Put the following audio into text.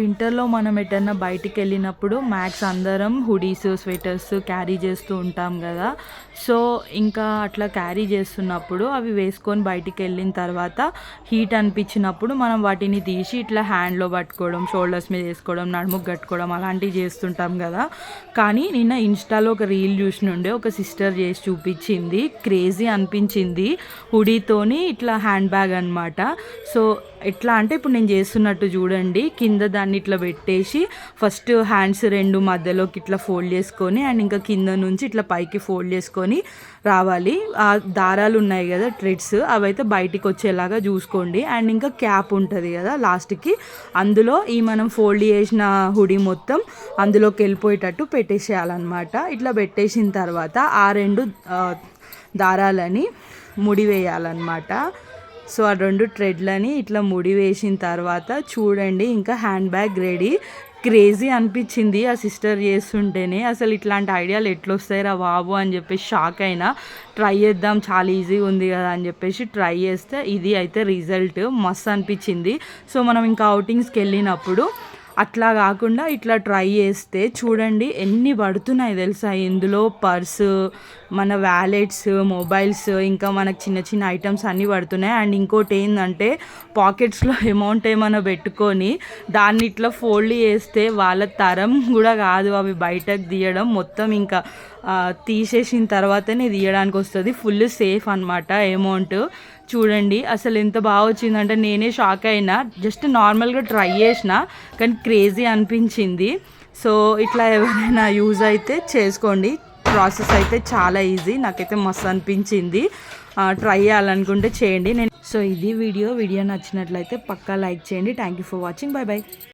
వింటర్లో మనం ఎటన్నా బయటికి వెళ్ళినప్పుడు మ్యాక్స్ అందరం హుడీస్ స్వెటర్స్ క్యారీ చేస్తూ ఉంటాం కదా. సో ఇంకా అట్లా క్యారీ చేస్తున్నప్పుడు అవి వేసుకొని బయటికి వెళ్ళిన తర్వాత హీట్ అనిపించినప్పుడు మనం వాటిని తీసి ఇట్లా హ్యాండ్లో పట్టుకోవడం, షోల్డర్స్ మీద వేసుకోవడం, నడుముకు కట్టుకోవడం అలాంటివి చేస్తుంటాం కదా. కానీ నిన్న ఇన్స్టాలో ఒక రీల్ చూసినుండే ఒక సిస్టర్ చేసి చూపించింది, క్రేజీ అనిపించింది. హుడీతోని ఇట్లా హ్యాండ్ బ్యాగ్ అనమాట. సో ఎట్లా అంటే ఇప్పుడు నేను చేస్తున్నట్టు చూడండి, కింద దాన్ని ఇట్లా పెట్టేసి ఫస్ట్ హ్యాండ్స్ రెండు మధ్యలోకి ఇట్లా ఫోల్డ్ చేసుకొని అండ్ ఇంకా కింద నుంచి ఇట్లా పైకి ఫోల్డ్ చేసుకొని రావాలి. ఆ దారాలు ఉన్నాయి కదా థ్రెడ్స్, అవైతే బయటికి వచ్చేలాగా చూసుకోండి. అండ్ ఇంకా క్యాప్ ఉంటుంది కదా లాస్ట్కి, అందులో ఈ మనం ఫోల్డ్ చేసిన హుడీ మొత్తం అందులోకి వెళ్ళిపోయేటట్టు పెట్టేసేయాలన్నమాట. ఇట్లా పెట్టేసిన తర్వాత ఆ రెండు దారాలని ముడి వేయాలన్నమాట. సో ఆ రెండు థ్రెడ్లని ఇట్లా ముడి వేసిన తర్వాత చూడండి ఇంకా హ్యాండ్ బ్యాగ్ రెడీ. క్రేజీ అనిపించింది ఆ సిస్టర్ చేస్తుంటేనే. అసలు ఇట్లాంటి ఐడియాలు ఎట్లా వస్తాయిరా బాబు అని చెప్పేసి షాక్ అయినా. ట్రై చేద్దాం, చాలా ఈజీగా ఉంది కదా అని చెప్పేసి ట్రై చేస్తే ఇది అయితే రిజల్ట్ మస్తు అనిపించింది. సో మనం ఇంకా అవుటింగ్స్కి వెళ్ళినప్పుడు అట్లా కాకుండా ఇట్లా ట్రై చేస్తే చూడండి ఎన్ని పడుతున్నాయి తెలుసా. ఇందులో పర్సు, మన వ్యాలెట్స్, మొబైల్స్, ఇంకా మనకు చిన్న చిన్న ఐటమ్స్ అన్నీ పడుతున్నాయి. అండ్ ఇంకోటి ఏంటంటే పాకెట్స్లో అమౌంట్ ఏమైనా పెట్టుకొని దాన్ని ఇట్లా ఫోల్డ్ చేస్తే వాళ్ళ తరం కూడా కాదు అవి బయటకు తీయడం. మొత్తం ఇంకా తీసేసిన తర్వాతనే తీయడానికి వస్తుంది. ఫుల్ సేఫ్ అనమాట అమౌంట్. చూడండి అసలు ఎంత బాగా వచ్చిందంటే నేనే షాక్ అయినా. జస్ట్ నార్మల్గా ట్రై చేసిన కానీ క్రేజీ అనిపించింది. సో ఇట్లా ఎవరైనా యూజ్ అయితే చేసుకోండి. ప్రాసెస్ అయితే చాలా ఈజీ, నాకైతే మస్తు అనిపించింది. ట్రై చేయాలనుకుంటే చేయండి. సో ఇది వీడియో నచ్చినట్లయితే పక్కా లైక్ చేయండి. Thank you for watching. By by.